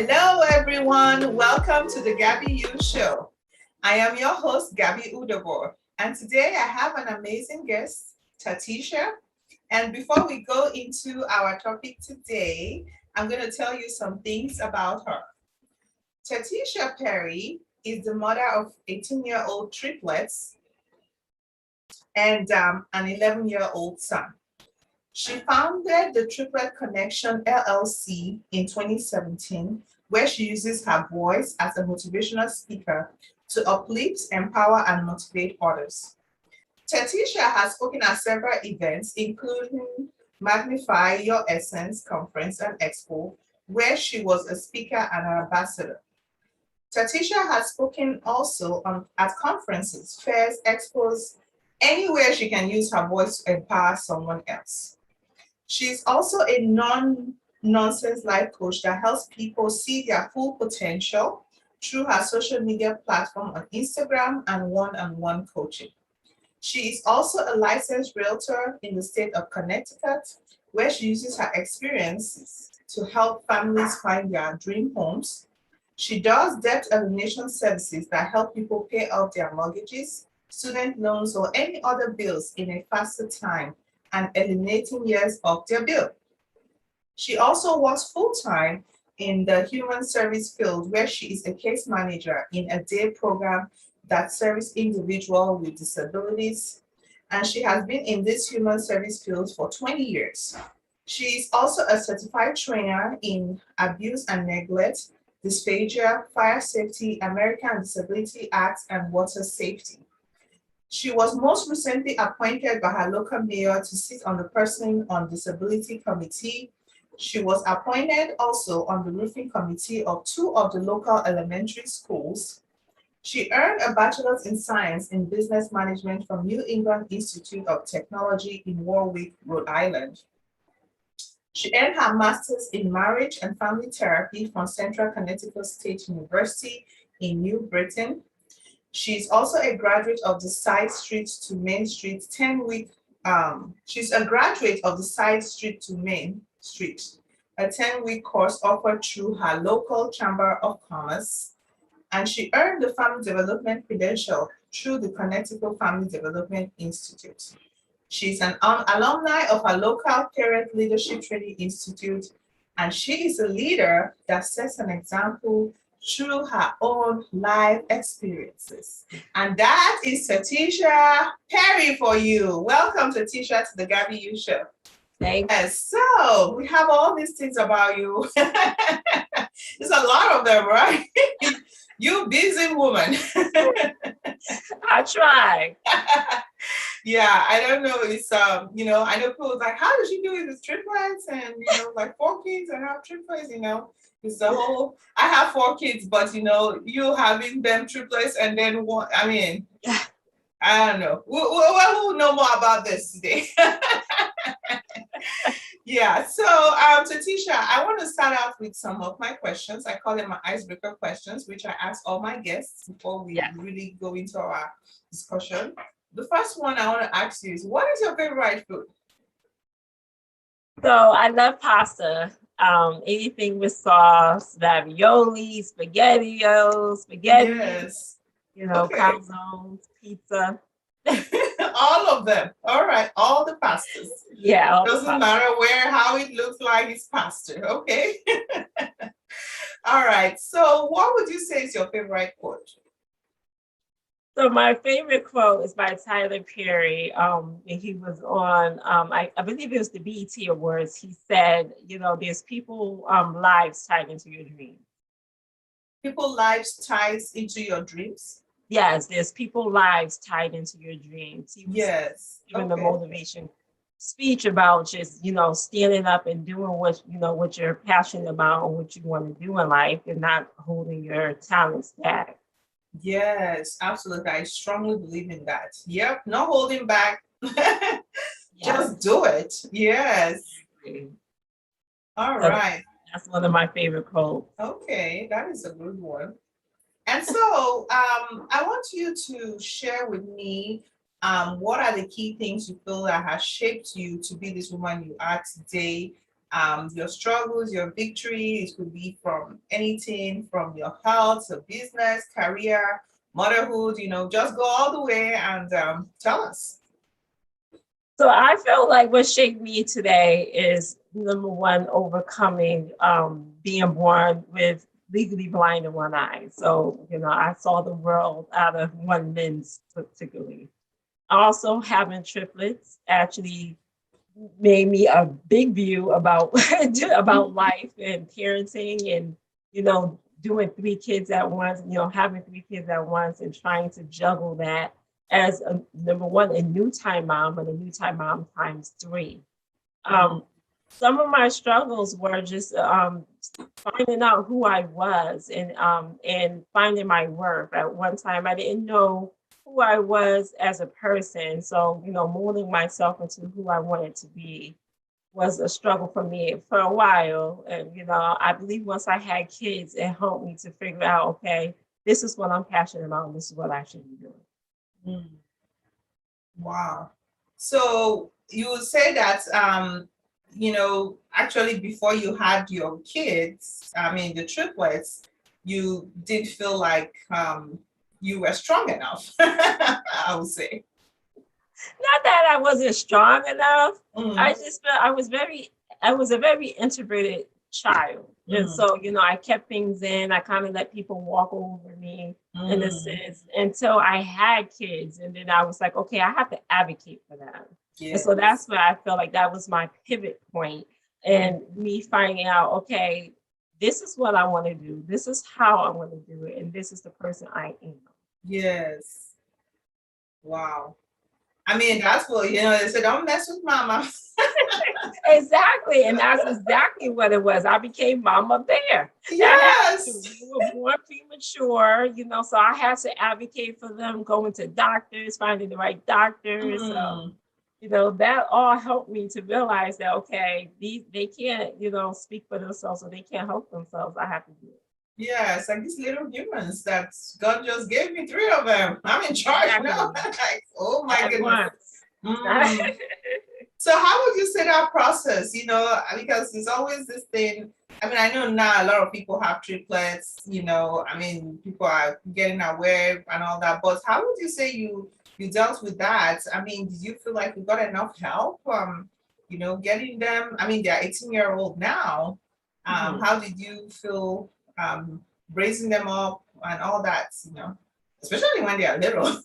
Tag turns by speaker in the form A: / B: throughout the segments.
A: Hello, everyone. Welcome to the Gaby U Show. I am your host, Gaby U, and today I have an amazing guest, Tateisha. And before we go into our topic today, I'm going to tell you some things about her. Tateisha Perry is the mother of 18-year-old triplets and an 11-year-old son. She founded the Triplet Connection LLC in 2017, where she uses her voice as a motivational speaker to uplift, empower, and motivate others. Tateisha has spoken at several events, including Magnify Your Essence Conference and Expo, where she was a speaker and an ambassador. Tateisha has spoken also at conferences, fairs, expos, anywhere she can use her voice to empower someone else. She's also a non-nonsense life coach that helps people see their full potential through her social media platform on Instagram and one-on-one coaching. She is also a licensed realtor in the state of Connecticut, where she uses her experiences to help families find their dream homes. She does debt elimination services that help people pay off their mortgages, student loans, or any other bills in a faster time and eliminating years off their bill. She also works full-time in the human service field, where she is a case manager in a day program that serves individuals with disabilities. And she has been in this human service field for 20 years. She is also a certified trainer in abuse and neglect, dysphagia, fire safety, American Disability Act, and water safety. She was most recently appointed by her local mayor to sit on the Person on Disability Committee. She was appointed also on the roofing committee of two of the local elementary schools. She earned a bachelor's in science in business management from New England Institute of Technology in Warwick, Rhode Island. She earned her master's in marriage and family therapy from Central Connecticut State University in New Britain. She's also a graduate of the Side Street to Main Street 10-week. She's a graduate of the Side Street to Main Street, a 10-week course offered through her local Chamber of Commerce. And she earned the Family Development Credential through the Connecticut Family Development Institute. She's an alumni of her local Parent Leadership Training Institute, and she is a leader that sets an example through her own life experiences. And that is Tateisha Perry for you. Welcome, Tateisha, to the Gaby U Show.
B: Thanks.
A: Yes, so we have all these things about you. There's a lot of them, right? You busy woman.
B: I try.
A: Yeah, I don't know. It's I know people like, how does she do it with triplets and like 4 kids and have triplets, It's the whole I have 4 kids, but you having them triplets and then one, I don't know. We'll know more about this today. Yeah, so Tateisha, I want to start out with some of my questions. I call them my icebreaker questions, which I ask all my guests before we really go into our discussion. The first one I want to ask you is, what is your favorite food?
B: So I love pasta. Anything with sauce, ravioli, spaghetti,
A: Yes.
B: calzones, pizza.
A: All of them. All right, all the pastas.
B: Yeah.
A: Doesn't matter how it looks like, it's pasta. Okay. All right. So what would you say is your favorite quote?
B: So my favorite quote is by Tateisha Perry. And he was on, I believe it was the BET Awards. He said, there's people lives tied into your dreams.
A: People lives ties into your dreams?
B: Yes, there's people lives tied into your dreams. He was giving the motivation speech about just, standing up and doing what you're passionate about and what you want to do in life and not holding your talents back.
A: Yes, absolutely. I strongly believe in that. Yep, no holding back. Just do it. Yes. All right.
B: That's one of my favorite quotes.
A: Okay, that is a good one. And so I want you to share with me what are the key things you feel that has shaped you to be this woman you are today your struggles, your victories. It could be from anything, from your health, your business, career, motherhood, just go all the way and tell us.
B: So I feel like what shaped me today is number one, overcoming being born with legally blind in one eye. So, I saw the world out of one lens particularly. Also having triplets actually made me a big view about about life and parenting and, doing three kids at once, having three kids at once and trying to juggle that as number one, a new time mom and a new time mom times three. Some of my struggles were just finding out who I was and finding my worth. At one time, I didn't know who I was as a person. So, molding myself into who I wanted to be was a struggle for me for a while. And, I believe once I had kids, it helped me to figure out, okay, this is what I'm passionate about, and this is what I should be doing.
A: Wow. So you would say that, actually before you had your kids, the triplets, you did feel like you were strong enough, I would say.
B: Not that I wasn't strong enough. I just felt I was a very introverted child. And so, I kept things in. I kind of let people walk over me in a sense until I had kids. And then I was like, okay, I have to advocate for them. Yes. And so that's where I felt like that was my pivot point and me finding out, okay, this is what I want to do. This is how I want to do it. And this is the person I am.
A: Yes. Wow. That's what, they said, don't mess with mama.
B: Exactly. And that's exactly what it was. I became mama bear.
A: Yes.
B: We were born premature, so I had to advocate for them, going to doctors, finding the right doctors. So, that all helped me to realize that, okay, they can't, speak for themselves, so they can't help themselves. I have to do it.
A: Yeah, it's like these little humans that God just gave me 3 of them. I'm in charge now. Like, oh my goodness. So how would you say that process, because there's always this thing. I know now a lot of people have triplets, people are getting aware and all that, but how would you say you dealt with that? Did you feel like you got enough help, getting them? They're 18-year-old now. How did you feel raising them up and all that, especially when they are little?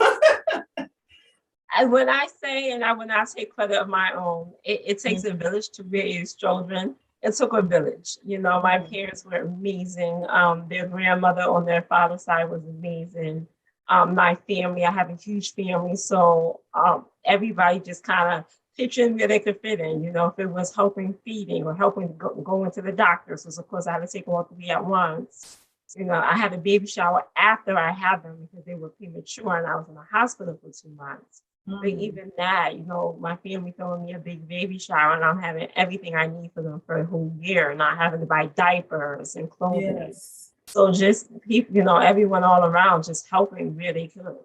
B: And when I say, and I will not take credit of my own, it takes a village to raise children. It took a village. My parents were amazing. Their grandmother on their father's side was amazing. My family, I have a huge family. So everybody just kind of pitched in where they could fit in. If it was helping feeding or helping go into the doctors, because of course I had to take all 3 at once. I had a baby shower after I had them because they were premature and I was in the hospital for 2 months. But even that, my family throwing me a big baby shower and I'm having everything I need for them for a whole year, not having to buy diapers and clothing. Yes. So just people, everyone all around just helping where they could.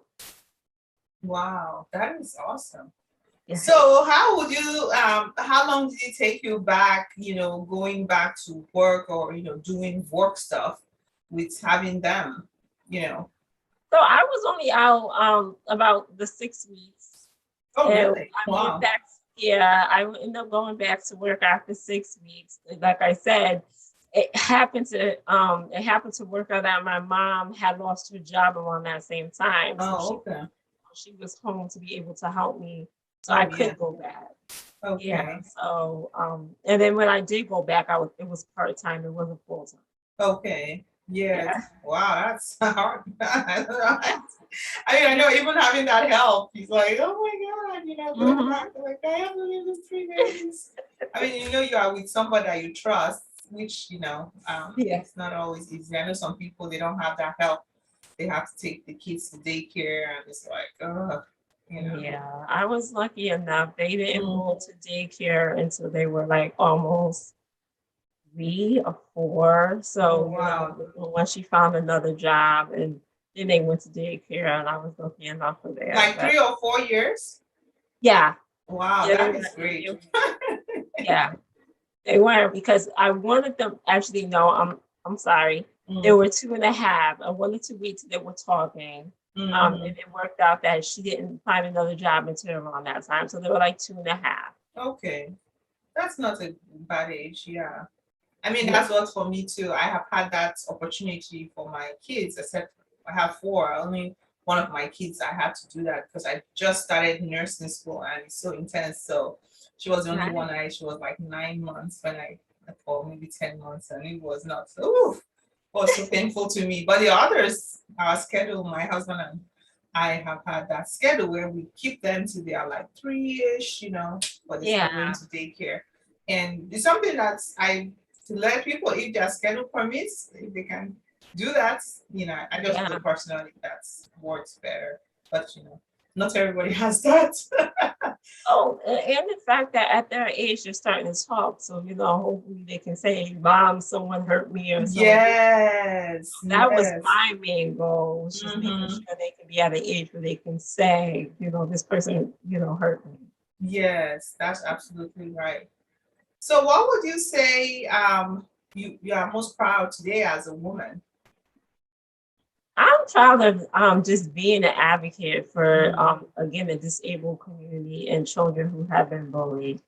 A: Wow, that is awesome. Yeah. So how would you, how long did it take you back, going back to work or, doing work stuff with having them,
B: So I was only out about the 6 weeks.
A: Oh, really?
B: Wow. I ended up going back to work after 6 weeks. Like I said, it happened to work out that my mom had lost her job around that same time. So she was home to be able to help me. So I could go back.
A: Okay.
B: Yeah. So and then when I did go back, it was part-time, it wasn't full-time.
A: Okay. Yes. Yeah. Wow, that's hard. I know even having that help, he's like, oh my God, going back, like, I have to leave these 3 days. You are with somebody that you trust, which, it's not always easy. I know some people, they don't have that help. They have to take the kids to daycare and it's like,
B: Yeah, I was lucky enough. They didn't go to daycare until they were like almost 3 or 4. So once she found another job and then they went to daycare and I was lucky enough for that.
A: Like 3 or 4 years?
B: Yeah.
A: Wow, that is great.
B: Yeah. They weren't, because I wanted them, actually, no, I'm sorry. They were 2.5. I wanted to wait till they were talking. And it worked out that she didn't find another job until around that time. So they were like 2.5.
A: Okay. That's not a bad age, yeah. I mean, that's what for me too. I have had that opportunity for my kids, except I have 4. Only one of my kids, I had to do that because I just started nursing school and it's so intense. So she was the only one. She was like 9 months when or maybe 10 months, and it was not so, it was so painful to me. But the others, our schedule, my husband and I have had that schedule where we keep them till they are like 3-ish, but they start going to daycare. And it's something that's to let people, if their schedule permits, if they can do that, I just feel personally that works better. But not everybody has that.
B: And the fact that at their age they're starting to talk, so hopefully they can say, "Mom, someone hurt me," or something.
A: Yes,
B: that was my main goal, was just making sure they can be at an age where they can say, this person, hurt me.
A: Yes, that's absolutely right. So what would you say you are most proud today as a woman?
B: I'm proud of just being an advocate for, again, the disabled community and children who have been bullied.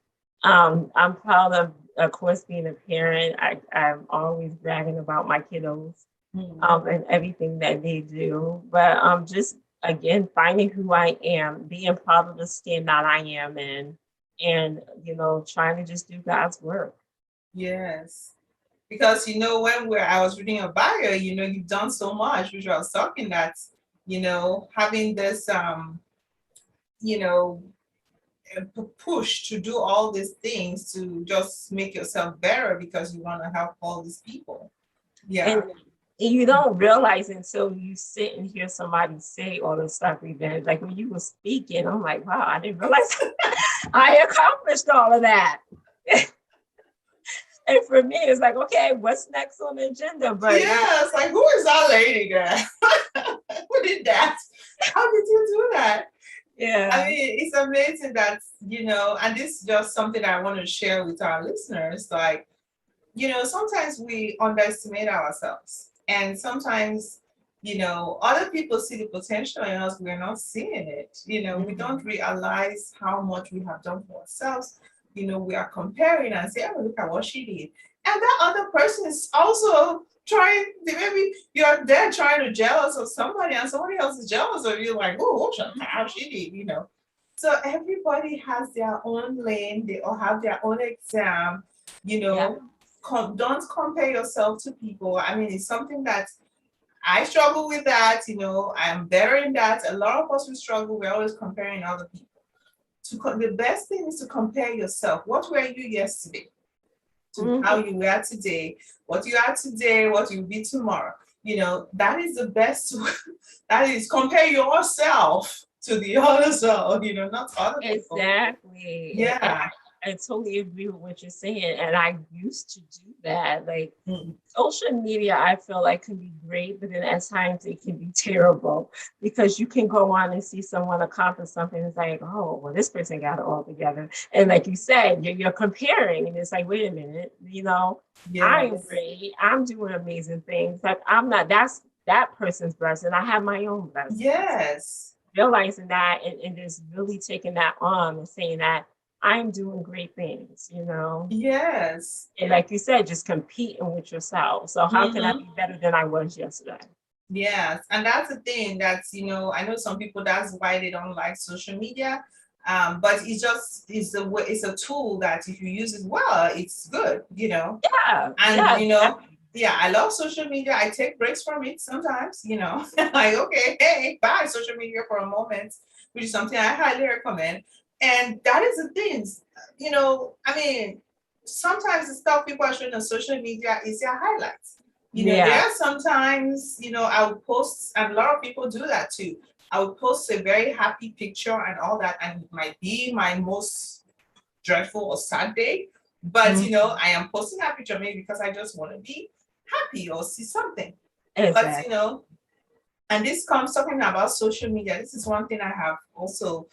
B: I'm proud of course, being a parent. I'm always bragging about my kiddos and everything that they do. But just, again, finding who I am, being proud of the skin that I am in, and, trying to just do God's work.
A: Yes. Because when I was reading your bio, you've done so much, which I was talking that, having this push to do all these things to just make yourself better because you want to help all these people. Yeah.
B: And you don't realize until you sit and hear somebody say all the stuff we've been, like when you were speaking, I'm like, wow, I didn't realize I accomplished all of that. And for me, it's like, okay, what's next on the agenda? But
A: yeah, it's like, who is that lady, girl? Who did that? How did you do that?
B: Yeah.
A: I mean, it's amazing that, and this is just something I want to share with our listeners. Like, sometimes we underestimate ourselves. And sometimes, other people see the potential in us, we're not seeing it. We don't realize how much we have done for ourselves. We are comparing and say, oh, look at what she did. And that other person is also trying, maybe you're there trying to jealous of somebody and somebody else is jealous of you, like, oh, how she did, So everybody has their own lane, they all have their own exam, don't compare yourself to people. I mean, it's something that I struggle with that, I'm better in that. A lot of us who struggle, we're always comparing other people. The best thing is to compare yourself. What were you yesterday to how you were today? What you are today, what you'll be tomorrow. That is the best. That is, compare yourself to the other self, not other people.
B: Exactly.
A: Yeah.
B: I totally agree with what you're saying. And I used to do that. Like social media, I feel like can be great, but then at times it can be terrible because you can go on and see someone accomplish something. It's like, oh, well, this person got it all together. And like you said, you're comparing, and it's like, wait a minute, I'm great. I'm doing amazing things. Like I'm not, that's that person's blessing. I have my own blessing.
A: Yes.
B: Realizing that and just really taking that on and saying that I'm doing great things,
A: Yes.
B: And like you said, just competing with yourself. So how can I be better than I was yesterday?
A: Yes. And that's the thing that's, I know some people, that's why they don't like social media. But it's a tool that if you use it well, it's good,
B: Yeah.
A: And yeah, I love social media. I take breaks from it sometimes, like, okay, hey, bye social media for a moment, which is something I highly recommend. And that is the things, I mean, sometimes the stuff people are showing on social media is their highlights. There are sometimes, I would post, and a lot of people do that too. I would post a very happy picture and all that, and it might be my most dreadful or sad day. But, I am posting that picture maybe because I just want to be happy or see something.
B: Exactly.
A: But, and this comes talking about social media. This is one thing I have also,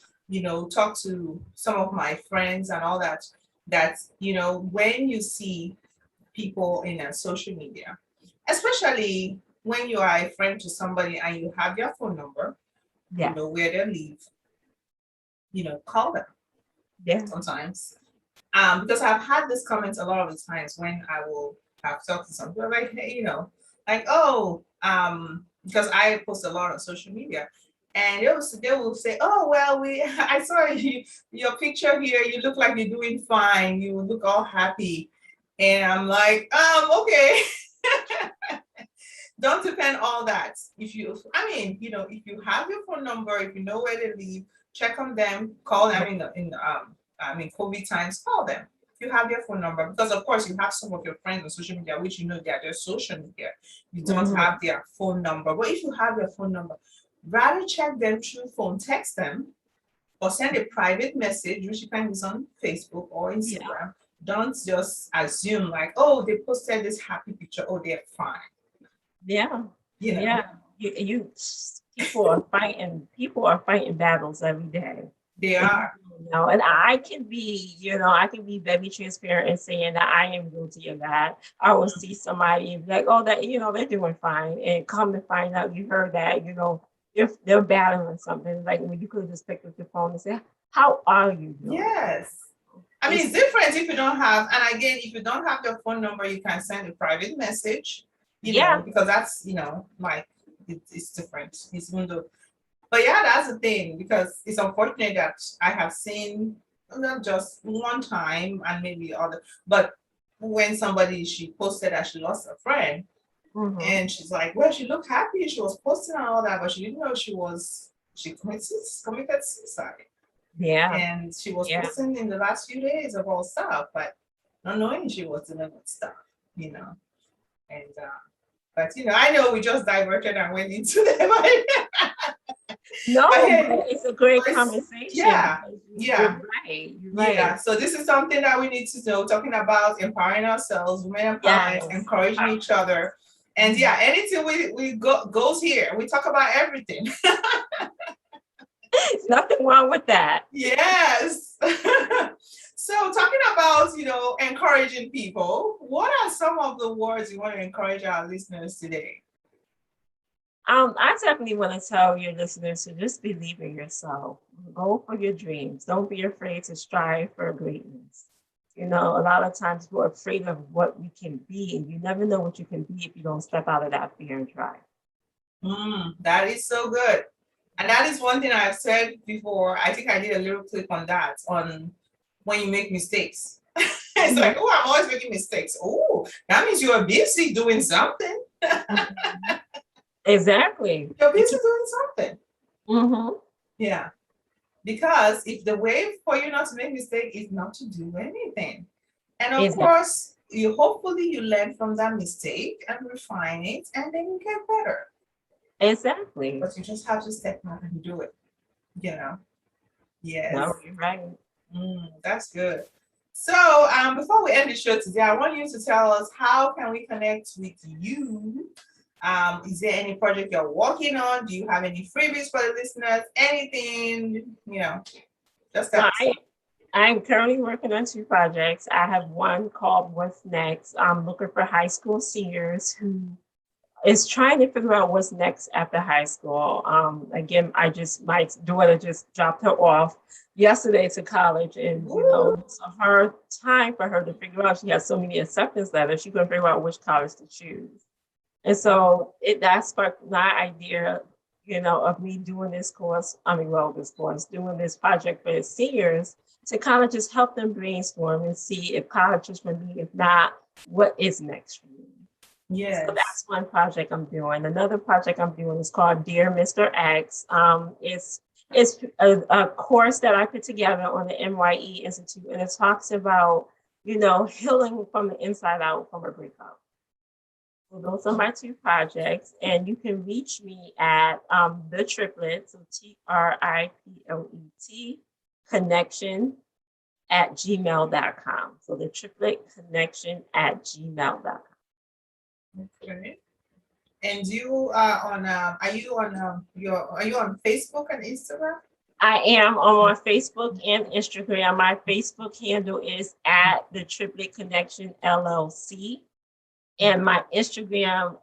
A: talked to some of my friends and all that. that, when you see people in social media, especially when you are a friend to somebody and you have their phone number, you know where they live, call them. Sometimes. Because I've had this comment a lot of the times when I will have talked to some people like, hey, like, oh, because I post a lot on social media. And they will say, oh, well, I saw your picture here. You look like you're doing fine. You look all happy. And I'm like, okay. Don't depend all that. If you have your phone number, if you know where they live, check on them, call them in COVID times, call them. If you have their phone number, because of course you have some of your friends on social media, which they are just social media. You don't have their phone number. But if you have their phone number, rather check them through phone, text them, or send a private message, which you can use on Facebook or Instagram. Don't just assume like, oh, they posted this happy picture, oh, they're fine.
B: You people are fighting battles every day.
A: They are.
B: And I can be very transparent in saying that I am guilty of that. I will see somebody and be like, oh, that they're doing fine, and come to find out you heard that if they're battling something, like when you could have just picked up your phone and say, how are you doing?
A: Yes. I mean, it's different if you don't have, and again, if you don't have your phone number, you can send a private message. Because that's, like, it's different. It's window. But yeah, that's the thing, because it's unfortunate that I have seen not just one time and maybe other, but when she posted that she lost a friend, and she's like, well, she looked happy, she was posting and all that, but she didn't know she committed suicide. And she was posting in the last few days of all stuff, but not knowing she was dealing with stuff, and but I know we just diverted and went into them.
B: No, but it's a great conversation.
A: You're right. Yeah. So this is something that we need to know, talking about empowering ourselves, women empowerment, encouraging each other. And anything we goes here. We talk about everything.
B: Nothing wrong with that.
A: Yes. So talking about, encouraging people, what are some of the words you want to encourage our listeners today?
B: I definitely want to tell your listeners to just believe in yourself. Go for your dreams. Don't be afraid to strive for greatness. A lot of times we're afraid of what we can be, and you never know what you can be if you don't step out of that fear and try.
A: That is so good. And that is one thing I've said before. I think I did a little clip on that, on when you make mistakes. It's like, oh, I'm always making mistakes. Oh, that means you are busy doing something.
B: Exactly.
A: You're busy doing something. Yeah. Because if the way for you not to make mistakes is not to do anything. And of course, hopefully you learn from that mistake and refine it, and then you get better.
B: Exactly.
A: But you just have to step out and do it. Yes.
B: No, you're right.
A: That's good. So before we end the show today, I want you to tell us, how can we connect with you? Is there any project you're working on? Do you have any freebies for the listeners? Anything, just that.
B: I'm currently working on 2 projects. I have one called What's Next. I'm looking for high school seniors who is trying to figure out what's next after high school. Again, my daughter just dropped her off yesterday to college, and it's a hard time for her to figure out. She has so many acceptance letters, she couldn't figure out which college to choose. And so that sparked my idea, of me doing this doing this project for seniors, to kind of just help them brainstorm and see if college is for me. If not, what is next for me?
A: Yes.
B: So that's one project I'm doing. Another project I'm doing is called Dear Mr. X. It's a course that I put together on the NYE Institute, and it talks about, healing from the inside out from a breakup. So those are my 2 projects, and you can reach me at the triplets, so TRIPLET Connection at gmail.com. So the Triplet Connection at gmail.com.
A: Okay. And you are on are you on Facebook and Instagram?
B: I am on Facebook and Instagram. My Facebook handle is at the Triplet Connection LLC. And my Instagram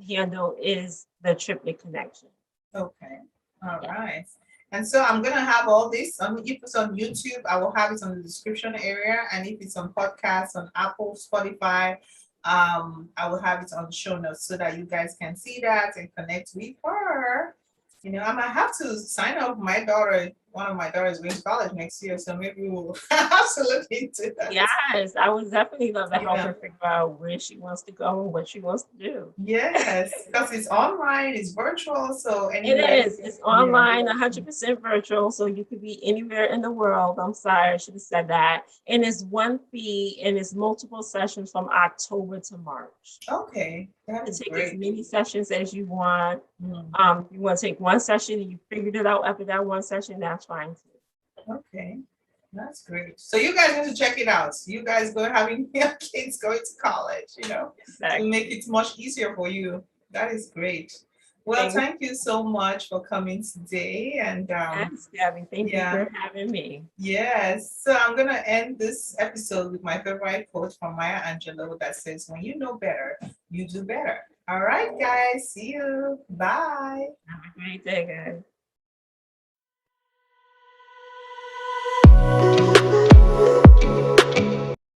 B: handle is the Triplet Connection.
A: Okay. All right. And so I'm going to have all this. If it's on YouTube, I will have it on the description area. And if it's on podcasts, on Apple, Spotify, I will have it on the show notes so that you guys can see that and connect with her. You know, I might have to sign up my daughter. One of my daughters going to college next year, so maybe we'll have to look into that.
B: Yes, I would definitely love to help her figure out where she wants to go and what she wants to do.
A: Yes, because it's online, it's virtual, so
B: anywhere. It is. It's online, 100% virtual, so you could be anywhere in the world. I'm sorry, I should have said that. And it's one fee, and it's multiple sessions from October to March.
A: Okay, that's
B: take
A: great.
B: As many sessions as you want. If you want to take one session and you figured it out after that one session, that's fine too.
A: Okay, that's great. So you guys need to check it out. You guys go having your kids going to college, you know, to make it much easier for you. That is great. Well, thank you so much for coming today. And
B: yes, Gabby, thank you for having me.
A: Yes. So I'm going to end this episode with my favorite quote from Maya Angelou that says, when you know better, you do better. All right, guys. See you. Bye.
B: Have a great day, guys.